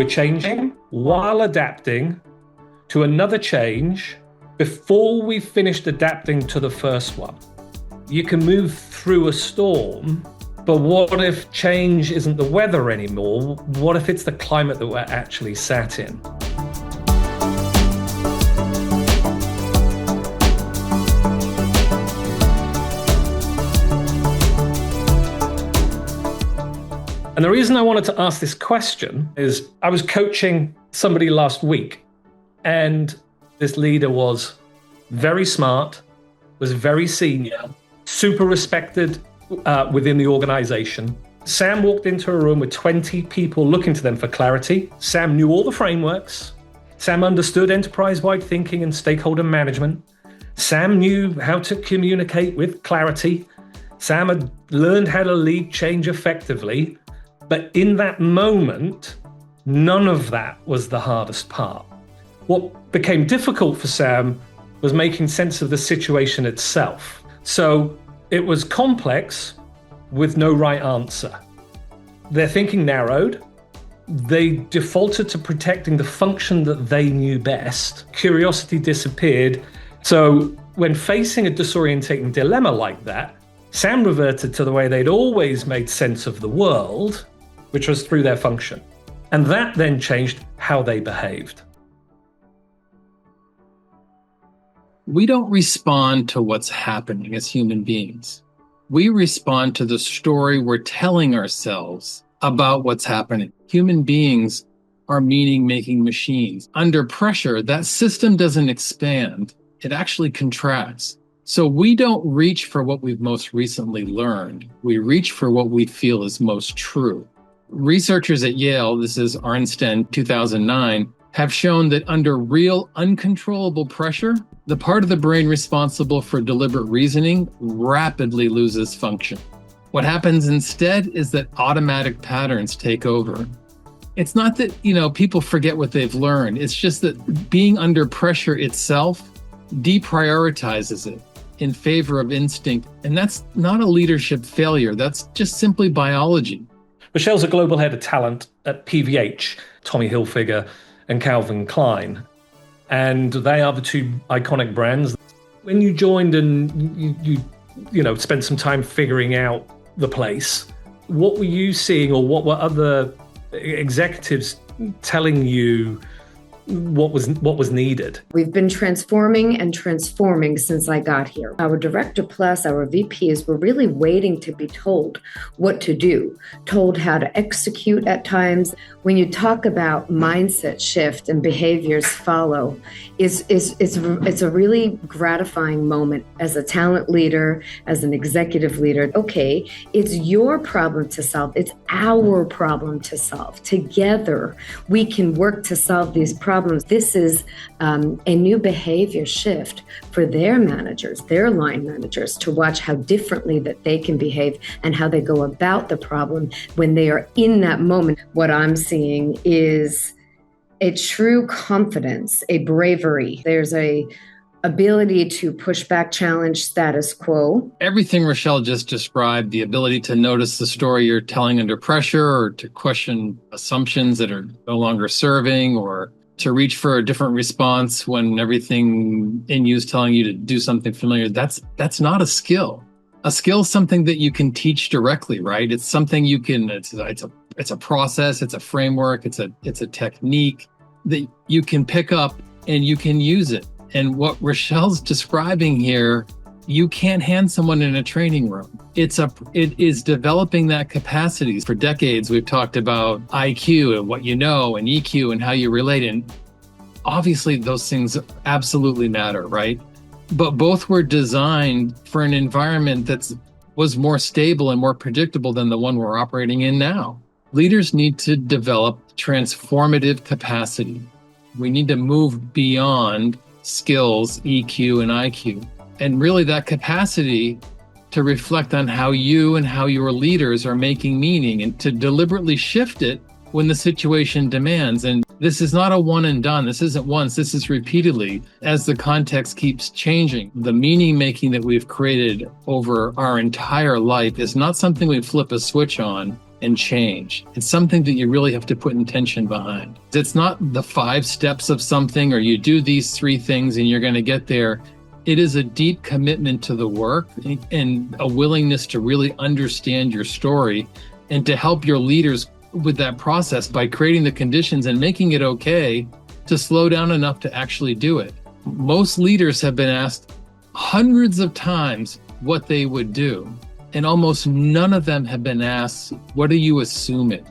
We're changing while adapting to another change before we've finished adapting to the first one. You can move through a storm, but what if change isn't the weather anymore? What if it's the climate that we're actually sat in? And the reason I wanted to ask this question is I was coaching somebody last week, and this leader was very smart, was very senior, super respected within the organization. Sam walked into a room with 20 people looking to them for clarity. Sam knew all the frameworks. Sam understood enterprise-wide thinking and stakeholder management. Sam knew how to communicate with clarity. Sam had learned how to lead change effectively. But in that moment, none of that was the hardest part. What became difficult for Sam was making sense of the situation itself. So it was complex with no right answer. Their thinking narrowed. They defaulted to protecting the function that they knew best. Curiosity disappeared. So when facing a disorientating dilemma like that, Sam reverted to the way they'd always made sense of the world, which was through their function. And that then changed how they behaved. We don't respond to what's happening as human beings. We respond to the story we're telling ourselves about what's happening. Human beings are meaning-making machines. Under pressure, that system doesn't expand. It actually contracts. So we don't reach for what we've most recently learned. We reach for what we feel is most true. Researchers at Yale, this is Arnsten, 2009, have shown that under real uncontrollable pressure, the part of the brain responsible for deliberate reasoning rapidly loses function. What happens instead is that automatic patterns take over. It's not that, people forget what they've learned. It's just that being under pressure itself deprioritizes it in favor of instinct. And that's not a leadership failure. That's just simply biology. Rochelle's a global head of talent at PVH, Tommy Hilfiger and Calvin Klein. And they are the two iconic brands. When you joined and you spent some time figuring out the place, what were you seeing, or what were other executives telling you what was needed? We've been transforming since I got here. Our director plus our VPs were really waiting to be told what to do, told how to execute at times. When you talk about mindset shift and behaviors follow, it's a really gratifying moment as a talent leader, as an executive leader. Okay, it's your problem to solve. It's our problem to solve. Together, we can work to solve these problems. This is a new behavior shift for their managers, their line managers, to watch how differently that they can behave and how they go about the problem when they are in that moment. What I'm seeing is a true confidence, a bravery. There's a ability to push back, challenge status quo. Everything Rochelle just described, the ability to notice the story you're telling under pressure, or to question assumptions that are no longer serving, or to reach for a different response when everything in you is telling you to do something familiar, that's not a skill. A skill is something that you can teach directly, right? It's something you can, it's a process, it's a framework, it's a technique that you can pick up and you can use it. And what Rochelle's describing here, you can't hand someone in a training room. It is developing that capacity. For decades, we've talked about IQ and what you know, and EQ and how you relate. And obviously those things absolutely matter, right? But both were designed for an environment that was more stable and more predictable than the one we're operating in now. Leaders need to develop transformative capacity. We need to move beyond skills, EQ and IQ. And really that capacity to reflect on how you and how your leaders are making meaning, and to deliberately shift it when the situation demands. And this is not a one and done. This isn't once, this is repeatedly as the context keeps changing. The meaning making that we've created over our entire life is not something we flip a switch on and change. It's something that you really have to put intention behind. It's not the 5 steps of something, or you do these 3 things and you're going to get there. It is a deep commitment to the work and a willingness to really understand your story and to help your leaders with that process by creating the conditions and making it okay to slow down enough to actually do it. Most leaders have been asked hundreds of times what they would do, and almost none of them have been asked, what are you assuming?